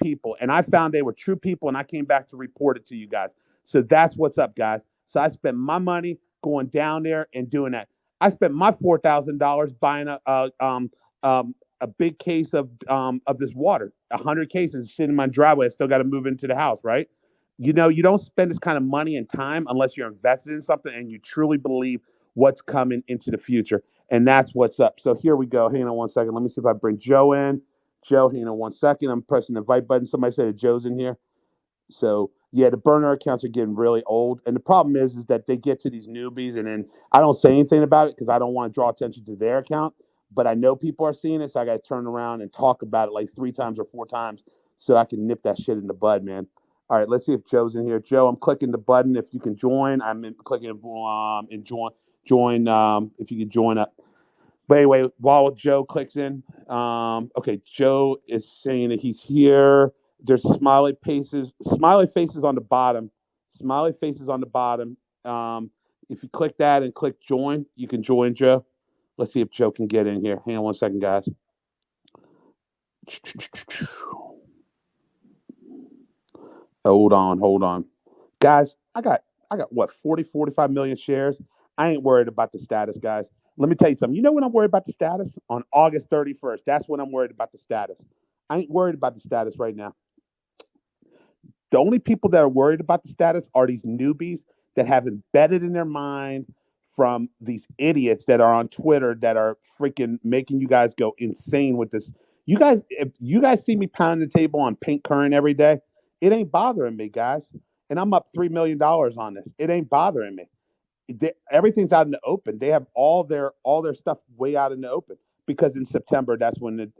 people. And I found they were true people, and I came back to report it to you guys. So that's what's up, guys. So I spent my money going down there and doing that. I spent my $4,000 buying a big case of this water, 100 cases sitting in my driveway. I still got to move into the house, right? You don't spend this kind of money and time unless you're invested in something and you truly believe what's coming into the future. And that's what's up. So here we go. Hang on one second. Let me see if I bring Joe in. Joe, hang on one second. I'm pressing the invite button. Somebody said that Joe's in here. So yeah, the burner accounts are getting really old. And the problem is that they get to these newbies and then I don't say anything about it because I don't want to draw attention to their account. But I know people are seeing it, so I got to turn around and talk about it like 3 times or 4 times so I can nip that shit in the bud, man. All right, let's see if Joe's in here. Joe, I'm clicking the button. If you can join, clicking and join. If you can join up. But anyway, while Joe clicks in, okay, Joe is saying that he's here. There's smiley faces on the bottom, smiley faces on the bottom. If you click that and click join, you can join Joe. Let's see if Joe can get in here. Hang on one second, guys. Hold on. Guys, I got what, 45 million shares? I ain't worried about the status, guys. Let me tell you something. You know when I'm worried about the status? On August 31st. That's when I'm worried about the status. I ain't worried about the status right now. The only people that are worried about the status are these newbies that have embedded in their mind from these idiots that are on Twitter that are freaking making you guys go insane with this. If you guys see me pounding the table on pink current every day, it ain't bothering me, guys. And I'm up $3 million on this. It ain't bothering me. Everything's out in the open. They have all their stuff way out in the open because in September that's when it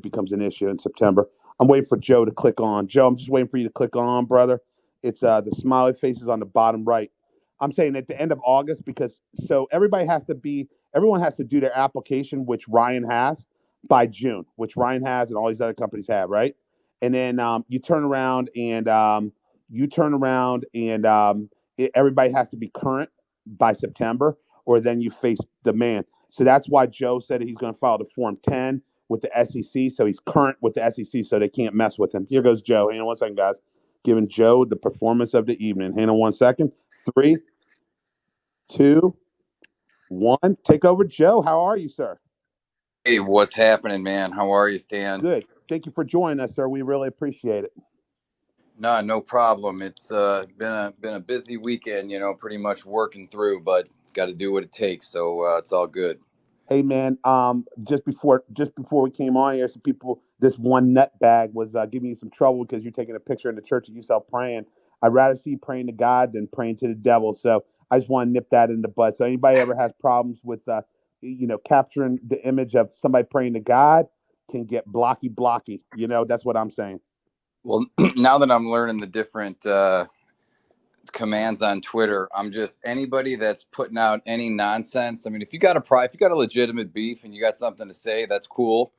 becomes an issue in September. I'm waiting for Joe to click on. Joe, I'm just waiting for you to click on, brother. It's the smiley faces on the bottom right. I'm saying at the end of August because so everyone has to do their application, which Ryan has by June, which Ryan has and all these other companies have, right? And then you turn around and everybody has to be current by September, or then you face demand. So that's why Joe said he's going to file the Form 10 with the SEC, so he's current with the SEC, so they can't mess with him. Here goes Joe. Hang on one second, guys. Giving Joe the performance of the evening. Hang on one second. 3, 2, 1. Take over, Joe. How are you, sir? Hey, what's happening, man? How are you, Stan? Good. Thank you for joining us, sir. We really appreciate it. No problem. It's been a busy weekend, pretty much working through, but got to do what it takes. So it's all good. Hey man, just before we came on here, some people, this one nutbag was giving you some trouble because you're taking a picture in the church of yourself praying. I'd rather see you praying to God than praying to the devil. So I just want to nip that in the bud. So anybody ever has problems with capturing the image of somebody praying to God can get blocky. That's what I'm saying. Well, now that I'm learning the different commands on Twitter, I'm just anybody that's putting out any nonsense. I mean, if you got a legitimate beef and you got something to say, that's cool.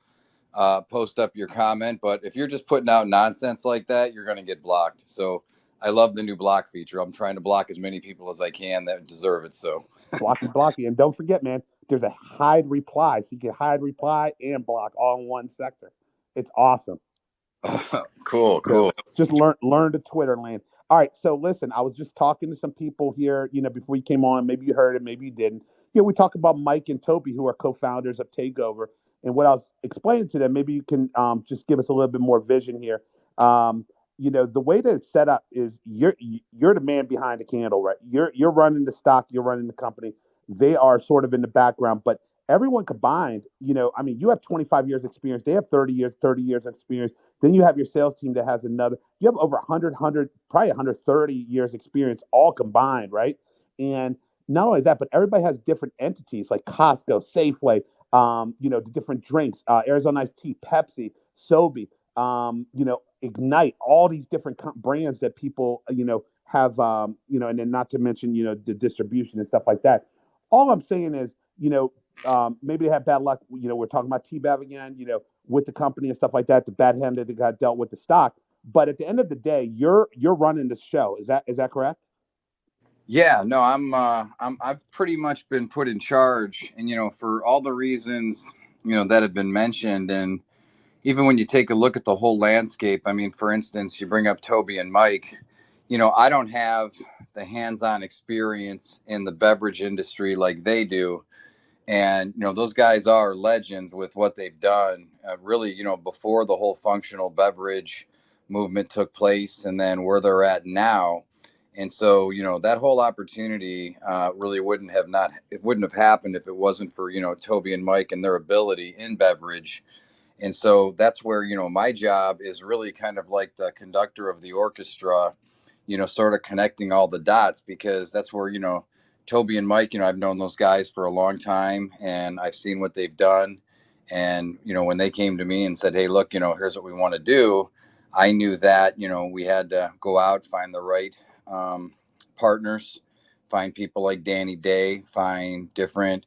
Post up your comment. But if you're just putting out nonsense like that, you're going to get blocked. So I love the new block feature. I'm trying to block as many people as I can that deserve it. So blocky. And don't forget, man, there's a hide reply. So you can hide reply and block all in one sector. It's awesome. Cool. So just learn the Twitter land. All right. So listen, I was just talking to some people here, before you came on. Maybe you heard it, maybe you didn't. We talk about Mike and Toby, who are co-founders of Takeover. And what I was explaining to them, maybe you can just give us a little bit more vision here. The way that it's set up is you're the man behind the candle, right? You're running the stock, you're running the company. They are sort of in the background, but everyone combined, you have 25 years experience. They have 30 years experience. Then you have your sales team that has another. You have over 100, probably 130 years experience all combined, right? And not only that, but everybody has different entities like Costco, Safeway, the different drinks, Arizona Iced Tea, Pepsi, Sobe, Ignite, all these different brands that people, have, and then not to mention, the distribution and stuff like that. All I'm saying is, maybe they have bad luck. We're talking about T-Bev again, with the company and stuff like that, the bad hand that got dealt with the stock. But at the end of the day, you're running this show. Is that correct? Yeah, no, I've pretty much been put in charge, and for all the reasons that have been mentioned, and even when you take a look at the whole landscape, I mean, for instance, you bring up Toby and Mike. I don't have the hands-on experience in the beverage industry like they do. And, those guys are legends with what they've done, really, before the whole functional beverage movement took place and then where they're at now. And so, that whole opportunity really it wouldn't have happened if it wasn't for, Toby and Mike and their ability in beverage. And so that's where, my job is really kind of like the conductor of the orchestra, sort of connecting all the dots, because that's where, Toby and Mike, I've known those guys for a long time and I've seen what they've done. And, when they came to me and said, hey, look, here's what we want to do, I knew that, we had to go out, find the right partners, find people like Danny Day, find different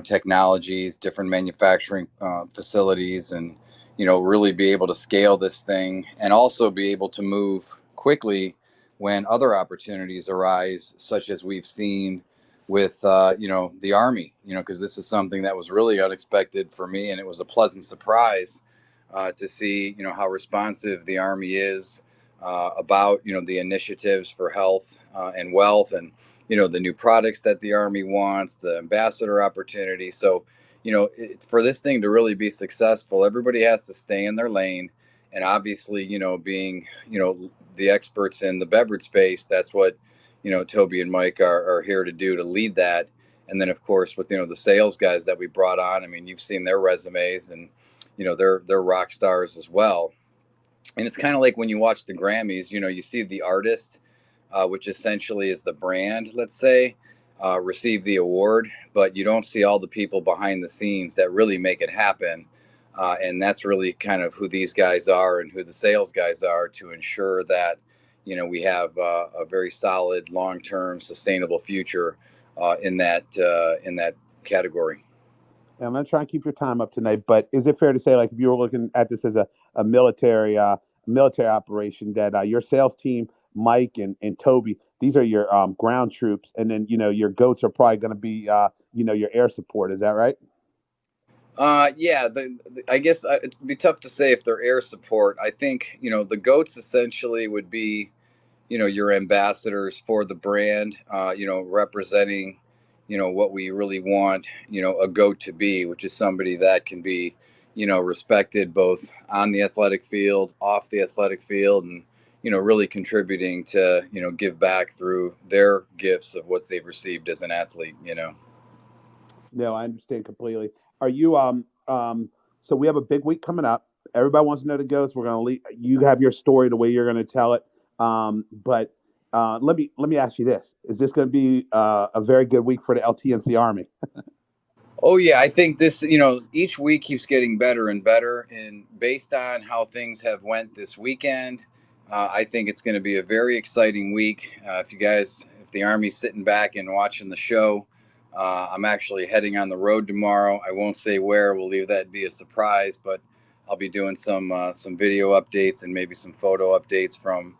technologies, different manufacturing facilities, and, really be able to scale this thing and also be able to move quickly when other opportunities arise, such as we've seen with, the Army, because this is something that was really unexpected for me. And it was a pleasant surprise to see, how responsive the Army is about, the initiatives for health and wealth, and, the new products that the Army wants, the ambassador opportunity. So, for this thing to really be successful, everybody has to stay in their lane. And obviously, being, the experts in the beverage space, that's what, Toby and Mike are here to do, to lead that. And then, of course, with, the sales guys that we brought on, I mean, you've seen their resumes, and, they're rock stars as well. And it's kind of like when you watch the Grammys, you see the artist, which essentially is the brand, let's say, receive the award, but you don't see all the people behind the scenes that really make it happen. And that's really kind of who these guys are and who the sales guys are, to ensure that, we have a very solid, long-term, sustainable future in that category. I'm going to try and keep your time up tonight, but is it fair to say, like, if you were looking at this as a military operation, that your sales team, Mike and Toby, these are your ground troops, and then your goats are probably going to be your air support. Is that right? Yeah, I guess it'd be tough to say if they're air support. I think, the goats essentially would be, your ambassadors for the brand, representing, what we really want, a goat to be, which is somebody that can be, respected both on the athletic field, off the athletic field, and, really contributing to, give back through their gifts of what they've received as an athlete. No, I understand completely. Are you so we have a big week coming up. Everybody wants to know the goats. We're gonna leave, you have your story the way you're gonna tell it. But let me ask you this: is this gonna be a very good week for the LTNC Army? Oh yeah, I think this, each week keeps getting better and better, and based on how things have went this weekend, I think it's going to be a very exciting week. If the Army's sitting back and watching the show, I'm actually heading on the road tomorrow. I won't say where. We'll leave that be a surprise, but I'll be doing some video updates and maybe some photo updates from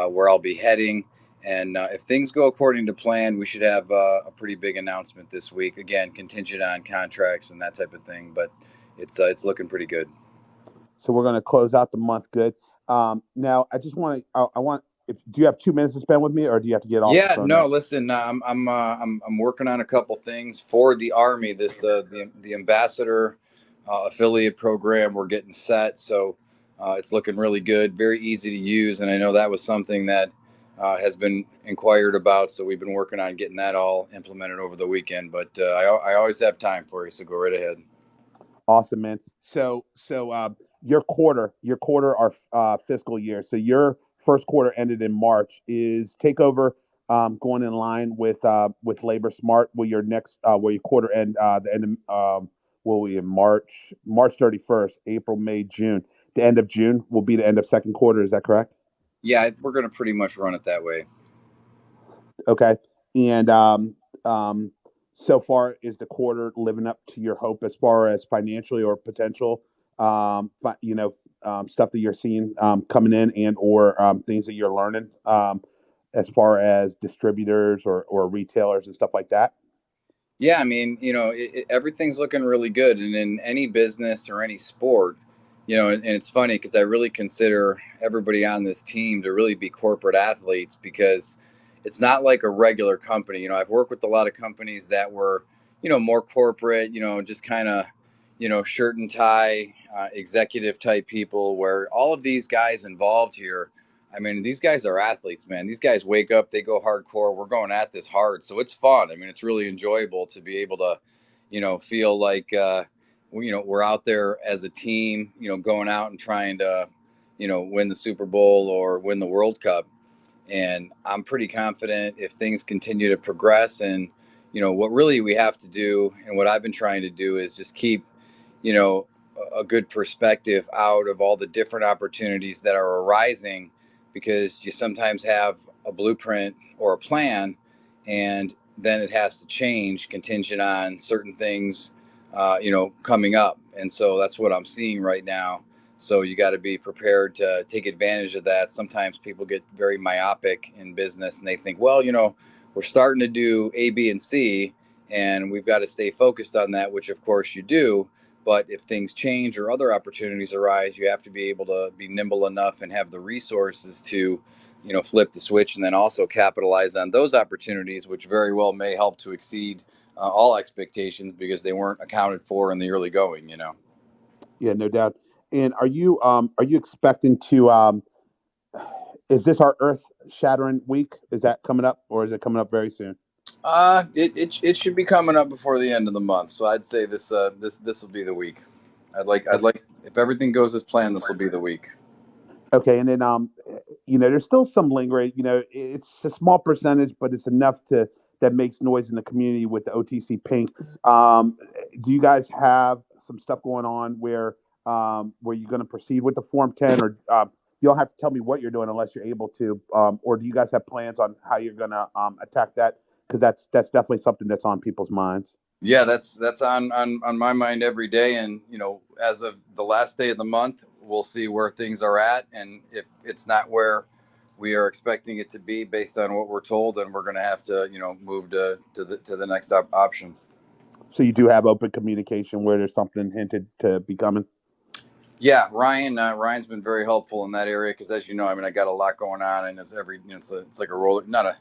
where I'll be heading. And if things go according to plan, we should have a pretty big announcement this week. Again, contingent on contracts and that type of thing, but it's looking pretty good. So we're gonna close out the month good. Now I just want to I want if do you have 2 minutes to spend with me, or do you have to get off the Yeah, phone no, now? listen, I'm working on a couple things for the Army. This the ambassador affiliate program, we're getting set, so it's looking really good, very easy to use, and I know that was something that has been inquired about. So we've been working on getting that all implemented over the weekend. But I always have time for you, so go right ahead. Awesome, man. So your quarter our fiscal year. So your first quarter ended in March. Is takeover going in line with Labor Smart? Will your quarter end the end of will we in March 31st, April, May, June. The end of June will be the end of second quarter. Is that correct? Yeah, we're going to pretty much run it that way. Okay. And so far, is the quarter living up to your hope as far as financially or potential, but stuff that you're seeing coming in, and or things that you're learning as far as distributors or retailers and stuff like that? Yeah, I mean, everything's looking really good, and in any business or any sport, and it's funny because I really consider everybody on this team to really be corporate athletes, because it's not like a regular company. I've worked with a lot of companies that were, more corporate, just kind of, shirt and tie, executive type people, where all of these guys involved here, I mean, these guys are athletes, man. These guys wake up, they go hardcore. We're going at this hard. So it's fun. I mean, it's really enjoyable to be able to, feel like, we're out there as a team, going out and trying to, win the Super Bowl or win the World Cup. And I'm pretty confident if things continue to progress, and, what really we have to do, and what I've been trying to do, is just keep, you know, a good perspective out of all the different opportunities that are arising, because you sometimes have a blueprint or a plan, and then it has to change contingent on certain things, coming up. And so that's what I'm seeing right now. So you got to be prepared to take advantage of that. Sometimes people get very myopic in business, and they think, well, we're starting to do A, B, and C, and we've got to stay focused on that, which of course you do. But if things change or other opportunities arise, you have to be able to be nimble enough and have the resources to, flip the switch, and then also capitalize on those opportunities, which very well may help to exceed all expectations because they weren't accounted for in the early going. Yeah, no doubt. And are you expecting to is this our earth shattering week? Is that coming up, or is it coming up very soon? It should be coming up before the end of the month. So I'd say this will be the week. I'd like if everything goes as planned, this will be the week. Okay, and then there's still some lingering. It's a small percentage, but it's enough to that makes noise in the community with the OTC pink. Do you guys have some stuff going on where you're going to proceed with the Form 10, or you don't have to tell me what you're doing unless you're able to, or do you guys have plans on how you're going to attack that? Because that's definitely something that's on people's minds. Yeah, that's on my mind every day. And as of the last day of the month, we'll see where things are at, and if it's not where we are expecting it to be based on what we're told, then we're going to have to move to the next option. So you do have open communication where there's something hinted to be coming. Yeah, Ryan's been very helpful in that area, because, as you know, I mean, I got a lot going on, and it's every it's like a roller, not a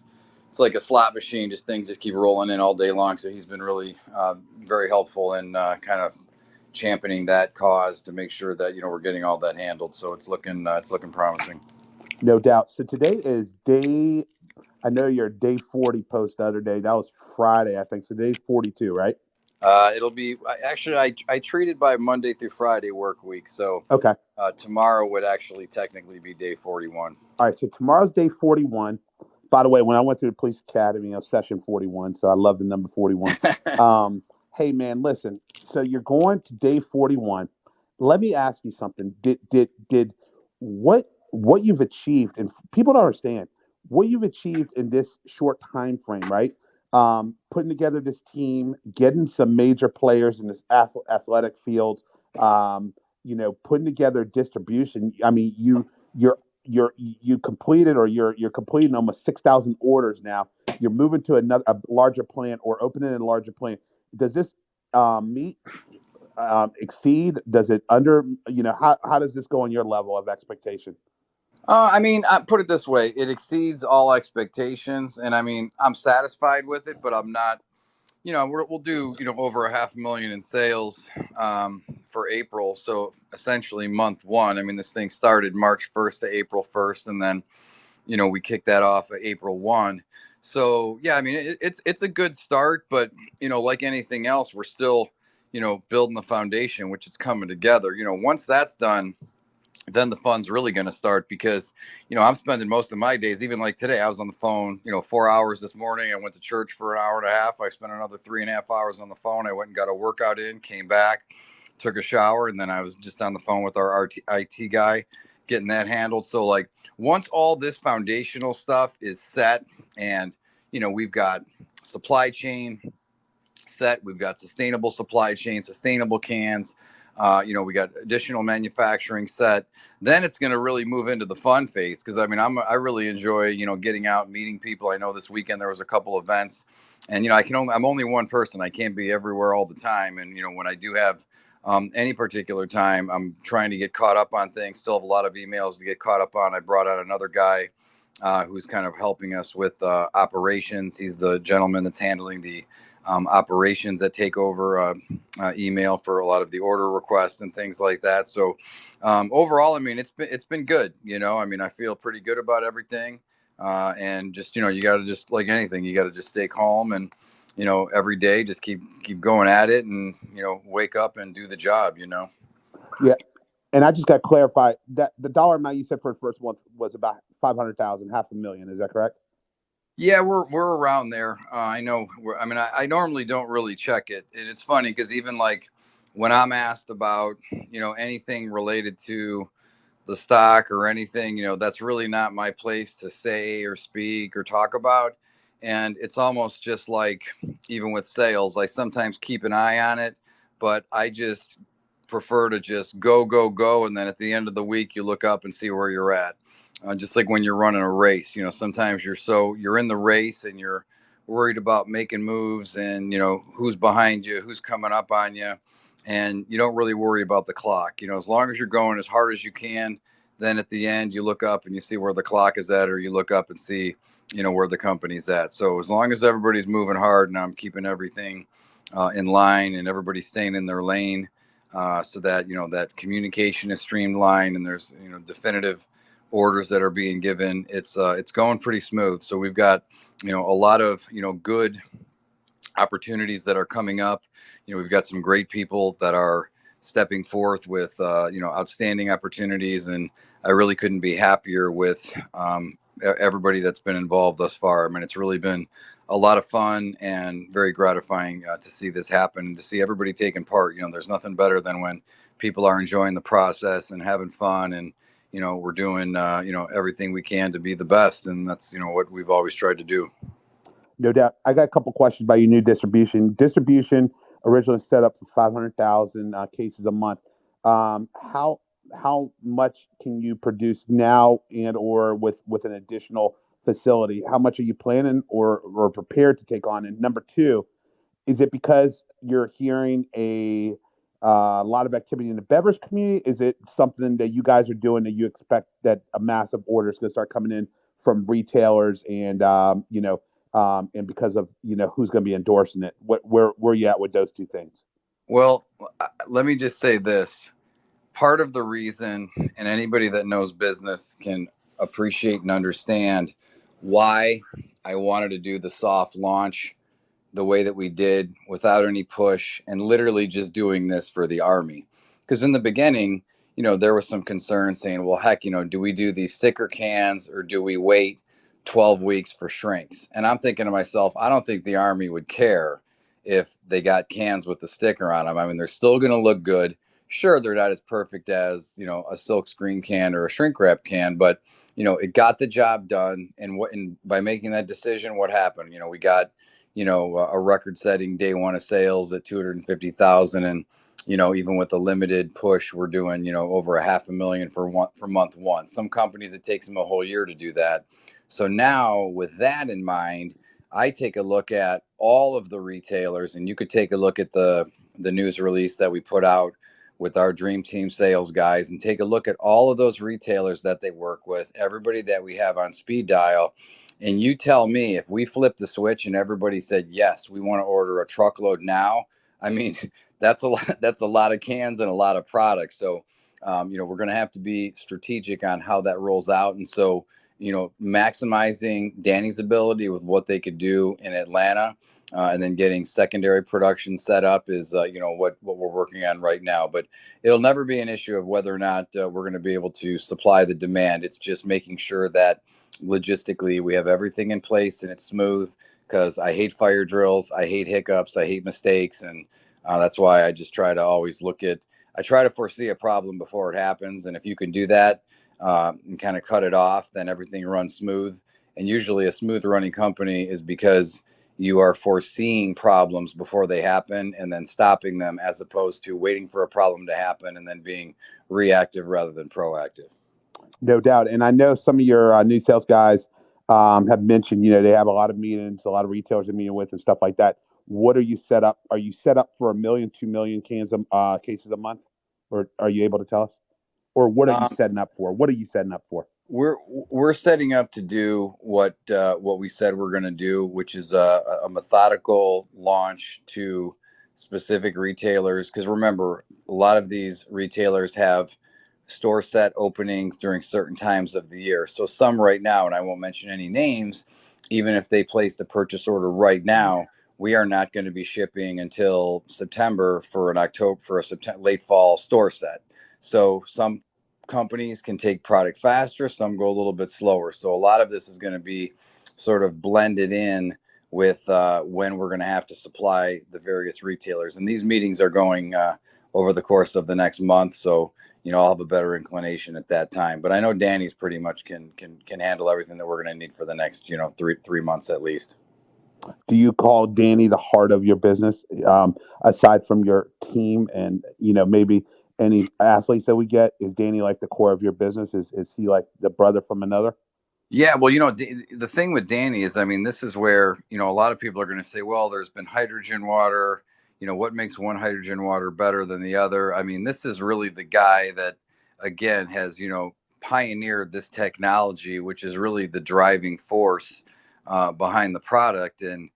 it's like a slot machine. Just things just keep rolling in all day long. So he's been really very helpful in kind of championing that cause to make sure that we're getting all that handled. So it's looking promising. No doubt. So today is day. I know your day 40 post the other day. That was Friday, I think. So today's 42, right? It'll be actually I treat it by Monday through Friday work week. So Okay. tomorrow would actually technically be day 41. All right. So tomorrow's day 41. By the way, when I went to the police academy, I was session 41. So I love the number 41. Hey, man, listen. So you're going to day 41. Let me ask you something. Did what you've achieved, and people don't understand what you've achieved in this short time frame, right? Putting together this team, getting some major players in this athletic field, putting together distribution. I mean, you completed, or you're completing almost 6,000 orders now. You're moving to a larger plant, or opening a larger plant. Does this meet, exceed? Does it under? How does this go on your level of expectation? I mean, I put it this way: it exceeds all expectations, and I mean, I'm satisfied with it, but I'm not. We'll do over 500,000 in sales for April. So essentially, month one. I mean, this thing started March 1st to April 1st, and then we kicked that off at April 1. So yeah, I mean, it's a good start, but like anything else, we're still building the foundation, which is coming together. Once that's done, then the fun's really going to start, because I'm spending most of my days, even like today I was on the phone 4 hours this morning. I went to church for an hour and a half. I spent another 3.5 hours on the phone. I went and got a workout in, came back, took a shower, and then I was just on the phone with our IT guy getting that handled. So like, once all this foundational stuff is set, and we've got supply chain set, we've got sustainable supply chain, sustainable cans, we got additional manufacturing set, then it's going to really move into the fun phase. Because I mean, I really enjoy getting out, meeting people. I know this weekend there was a couple events, and I'm only one person. I can't be everywhere all the time. And when I do have any particular time. I'm trying to get caught up on things. Still have a lot of emails to get caught up on. I brought out another guy who's kind of helping us with operations. He's the gentleman that's handling the operations that take over email for a lot of the order requests and things like that. So overall, I mean, it's been good. I mean, I feel pretty good about everything. And just you got to just like anything, you got to just stay calm and every day just keep going at it and wake up and do the job. Yeah. And I just got to clarify that the dollar amount you said for the first month was about 500,000, $500,000. Is that correct? Yeah, we're around there. I know. I mean, I normally don't really check it, and it's funny because even like when I'm asked about anything related to the stock or anything, that's really not my place to say or speak or talk about. And it's almost just like even with sales, I sometimes keep an eye on it, but I just prefer to just go, go, go. And then at the end of the week, you look up and see where you're at. Just like when you're running a race, sometimes you're in the race and you're worried about making moves and, who's behind you, who's coming up on you. And you don't really worry about the clock, as long as you're going as hard as you can. Then at the end, you look up and you see where the clock is at, or you look up and see, where the company's at. So as long as everybody's moving hard and I'm keeping everything in line and everybody's staying in their lane, so that that communication is streamlined and there's definitive orders that are being given, it's going pretty smooth. So we've got a lot of good opportunities that are coming up. We've got some great people that are stepping forth with outstanding opportunities, and I really couldn't be happier with everybody that's been involved thus far. I mean, it's really been a lot of fun and very gratifying to see this happen and to see everybody taking part. There's nothing better than when people are enjoying the process and having fun, and we're doing everything we can to be the best, and that's what we've always tried to do. No doubt. I got a couple questions about your new distribution. Distribution originally set up for 500,000 cases a month. How much can you produce now, and or with an additional facility? How much are you planning or prepared to take on? And number two, is it because you're hearing a lot of activity in the beverage community? Is it something that you guys are doing that you expect that a massive order is going to start coming in from retailers and because of who's going to be endorsing it? Where you at with those two things? Well, let me just say this. Part of the reason, and anybody that knows business can appreciate and understand why I wanted to do the soft launch the way that we did without any push and literally just doing this for the Army. Because in the beginning, there was some concern saying, well, heck, do we do these sticker cans or do we wait 12 weeks for shrinks? And I'm thinking to myself, I don't think the Army would care if they got cans with the sticker on them. I mean, they're still going to look good. Sure, they're not as perfect as, a silk screen can or a shrink wrap can, but, it got the job done. And by making that decision, what happened? We got a record-setting day one of sales at 250,000, and even with a limited push, we're doing over a $500,000 for month one. Some companies it takes them a whole year to do that. So now, with that in mind, I take a look at all of the retailers, and you could take a look at the news release that we put out with our dream team sales guys, and take a look at all of those retailers that they work with, everybody that we have on speed dial. And you tell me, if we flipped the switch and everybody said, yes, we want to order a truckload now, I mean, that's a lot of cans and a lot of products. So, we're going to have to be strategic on how that rolls out. And so, maximizing Danny's ability with what they could do in Atlanta, and then getting secondary production set up is, what we're working on right now. But it'll never be an issue of whether or not we're going to be able to supply the demand. It's just making sure that logistically we have everything in place and it's smooth, because I hate fire drills, I hate hiccups, I hate mistakes. And that's why I just try to always I try to foresee a problem before it happens. And if you can do that and kind of cut it off, then everything runs smooth. And usually a smooth running company is because you are foreseeing problems before they happen and then stopping them, as opposed to waiting for a problem to happen and then being reactive rather than proactive. No doubt. And I know some of your new sales guys have mentioned, they have a lot of meetings, a lot of retailers they're meeting with and stuff like that. What are you set up? Are you set up for 1 million, 2 million cases a month, or are you able to tell us? Or what are you Um, setting up for? What are you setting up for? we're setting up to do what we said we're going to do, which is a methodical launch to specific retailers. Because remember, a lot of these retailers have store set openings during certain times of the year. So some right now, and I won't mention any names, even if they placed a purchase order right now, we are not going to be shipping until September for an October for a September late fall store set. So some companies can take product faster, some go a little bit slower. So a lot of this is going to be sort of blended in with when we're going to have to supply the various retailers. And these meetings are going over the course of the next month. So, I'll have a better inclination at that time. But I know Danny's pretty much can handle everything that we're going to need for the next, three months at least. Do you call Danny the heart of your business, aside from your team and maybe any athletes that we get? Is Danny like the core of your business? Is he like the brother from another? Yeah, well, the thing with Danny is, I mean, this is where, a lot of people are going to say, well, there's been hydrogen water. What makes one hydrogen water better than the other? I mean, this is really the guy that, again, has, pioneered this technology, which is really the driving force behind the product. And,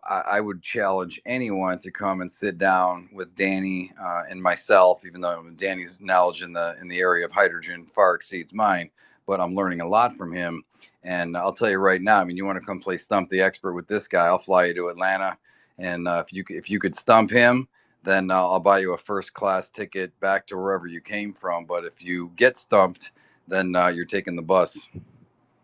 I would challenge anyone to come and sit down with Danny and myself, even though Danny's knowledge in the area of hydrogen far exceeds mine, but I'm learning a lot from him. And I'll tell you right now, I mean, you want to come play Stump the Expert with this guy, I'll fly you to Atlanta. And if you could stump him, then I'll buy you a first class ticket back to wherever you came from. But if you get stumped, then you're taking the bus.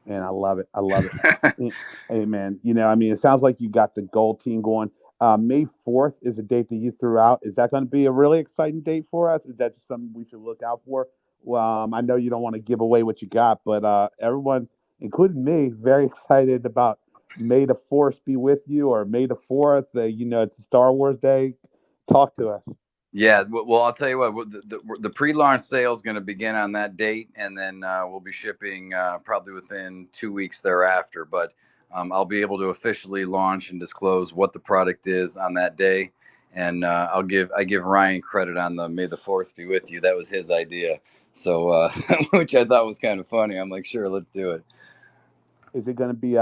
And I love it. I love it. Hey, man, I mean, it sounds like you got the gold team going. May 4th is a date that you threw out. Is that going to be a really exciting date for us? Is that just something we should look out for? Well, I know you don't want to give away what you got, but everyone, including me, very excited about May the 4th be with you, or May the 4th. It's a Star Wars Day. Talk to us. Yeah, well, I'll tell you what. The pre-launch sale is going to begin on that date, and then we'll be shipping probably within 2 weeks thereafter. But I'll be able to officially launch and disclose what the product is on that day, and I give Ryan credit on the May the 4th be with you. That was his idea, so which I thought was kind of funny. I'm like, sure, let's do it. Is it going to be?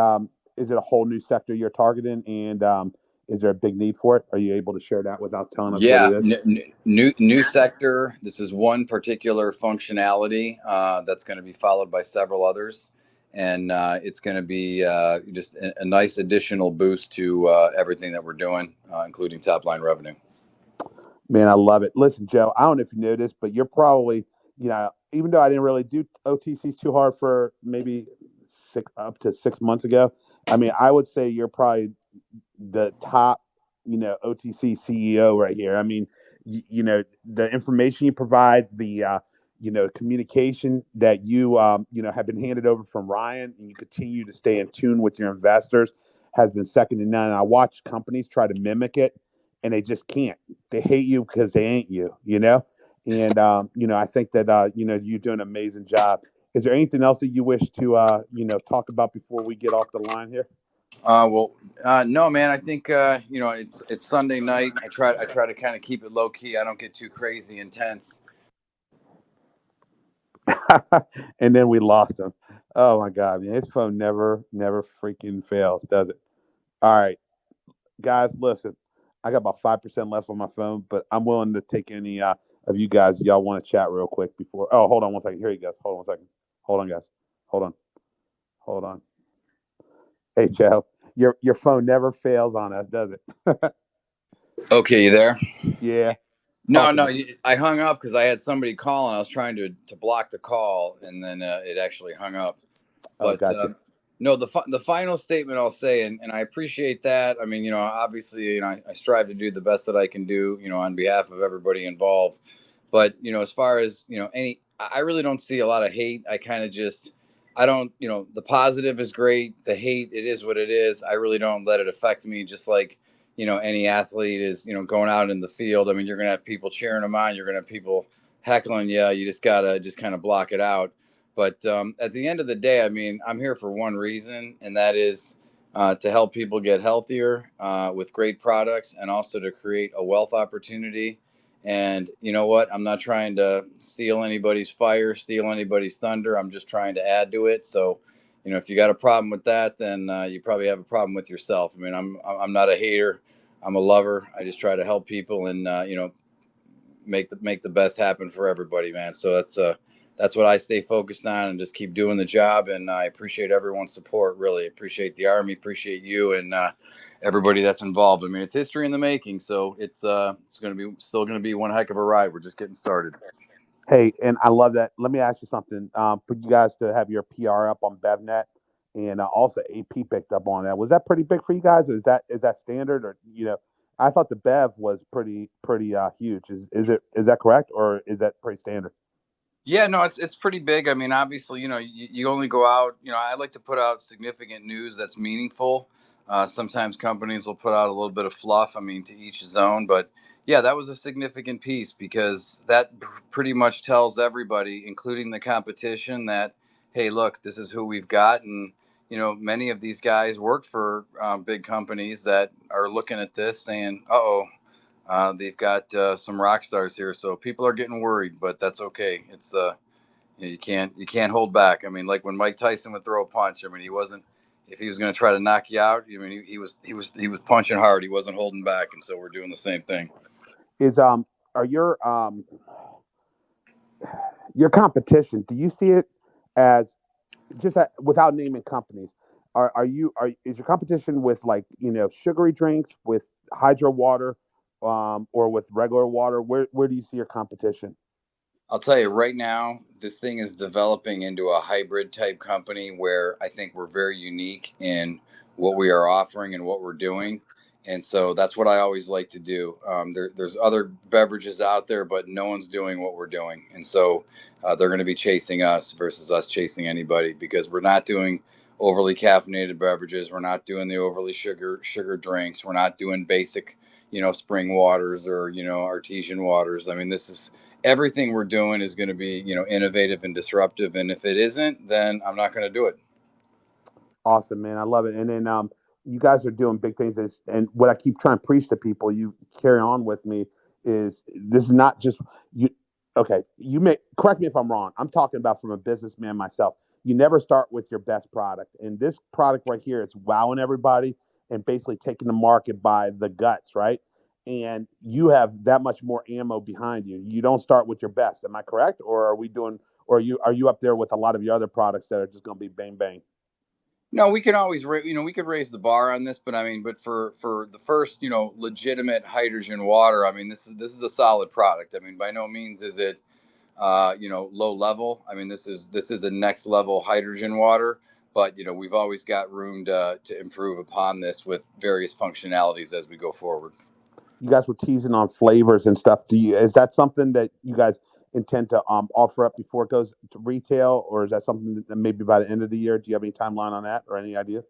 Is it a whole new sector you're targeting? And is there a big need for it? Are you able to share that without telling us what Yeah, it is? new sector. This is one particular functionality that's going to be followed by several others, and it's going to be just a nice additional boost to everything that we're doing, including top line revenue. Man, I love it. Listen, Joe, I don't know if you know this, but you're probably, even though I didn't really do OTCs too hard for maybe up to 6 months ago, I mean, I would say you're probably the top, OTC CEO right here. I mean, the information you provide, the communication that you have been handed over from Ryan, and you continue to stay in tune with your investors has been second to none. And I watch companies try to mimic it, and they just can't. They hate you because they ain't you. And I think that you're doing an amazing job. Is there anything else that you wish to talk about before we get off the line here? No, man. I think it's Sunday night. I try to kind of keep it low key. I don't get too crazy intense. And then we lost him. Oh my God, man. His phone never freaking fails, does it? All right, guys, listen. I got about 5% left on my phone, but I'm willing to take any of you guys. Y'all want to chat real quick before? Oh, hold on one second. Here you guys. Hold on one second. Hold on, guys. Hold on. Hold on. Hey, Joe, your phone never fails on us, does it? Okay, you there? Yeah. No, Talk to no, me. I hung up because I had somebody call and I was trying to block the call, and then it actually hung up. Oh, But gotcha. no, the final statement I'll say, and I appreciate that. I mean, obviously, I strive to do the best that I can do, on behalf of everybody involved. But as far as I really don't see a lot of hate. I kind of just, I don't, the positive is great. The hate, it is what it is. I really don't let it affect me. Just like any athlete is, going out in the field. I mean, you're gonna have people cheering them on. You're gonna have people heckling you. You just gotta just kind of block it out. But at the end of the day, I mean, I'm here for one reason, and that is to help people get healthier with great products, and also to create a wealth opportunity. And you know what? I'm not trying to steal anybody's fire, steal anybody's thunder. I'm just trying to add to it. So, if you got a problem with that, then you probably have a problem with yourself. I mean, I'm not a hater. I'm a lover. I just try to help people and make the best happen for everybody, man. So that's what I stay focused on, and just keep doing the job. And I appreciate everyone's support. Really appreciate the Army, appreciate you, and everybody that's involved. I mean, it's history in the making. So it's still going to be one heck of a ride. We're just getting started. Hey, and I love that. Let me ask you something. For you guys to have your PR up on BevNet, and also AP picked up on that. Was that pretty big for you guys? Or is that standard, or I thought the Bev was pretty huge. Is that correct, or is that pretty standard? Yeah, no, it's pretty big. I mean, obviously, you only go out. I like to put out significant news that's meaningful. Sometimes companies will put out a little bit of fluff. I mean, to each his own. But yeah, that was a significant piece, because that pretty much tells everybody, including the competition, that hey, look, this is who we've got. And many of these guys worked for big companies that are looking at this saying, "Uh-oh, they've got some rock stars here," so people are getting worried, but that's okay. It's you can't hold back. I mean, like when Mike Tyson would throw a punch. I mean, he wasn't if he was going to try to knock you out. I mean, he was punching hard. He wasn't holding back, and so we're doing the same thing. Is are your competition? Do you see it as just without naming companies? Is your competition with sugary drinks, with hydro water, or with regular water? Where do you see your competition? I'll tell you right now, this thing is developing into a hybrid type company where I think we're very unique in what we are offering and what we're doing. And so that's what I always like to do. There's other beverages out there, but no one's doing what we're doing. And so they're going to be chasing us versus us chasing anybody, because we're not doing overly caffeinated beverages. We're not doing the overly sugar drinks. We're not doing basic, spring waters or, artesian waters. I mean, this is everything we're doing is going to be, innovative and disruptive. And if it isn't, then I'm not going to do it. Awesome, man. I love it. And then you guys are doing big things. And what I keep trying to preach to people, you carry on with me, is this is not just you. Okay, you may correct me if I'm wrong. I'm talking about from a businessman myself. You never start with your best product. And this product right here, it's wowing everybody and basically taking the market by the guts, right? And you have that much more ammo behind you. You don't start with your best. Am I correct? Or are we doing? Or are you up there with a lot of your other products that are just going to be bang bang? No, we can always, we could raise the bar on this, but I mean, but for the first, legitimate hydrogen water, I mean, this is a solid product. I mean, by no means is it, low level. I mean, this is a next level hydrogen water, but we've always got room to improve upon this with various functionalities as we go forward. You guys were teasing on flavors and stuff. Is that something that you guys intend to offer up before it goes to retail, or is that something that maybe by the end of the year? Do you have any timeline on that or any idea?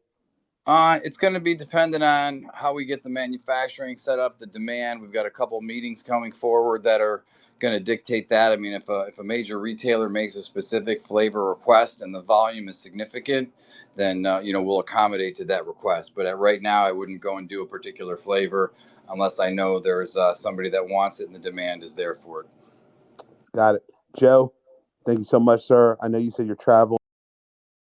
It's going to be dependent on how we get the manufacturing set up, the demand. We've got a couple meetings coming forward that are going to dictate that. I mean, if a major retailer makes a specific flavor request and the volume is significant, then we'll accommodate to that request. But right now, I wouldn't go and do a particular flavor unless I know there's somebody that wants it and the demand is there for it. Got it. Joe, thank you so much, sir. I know you said you're traveling.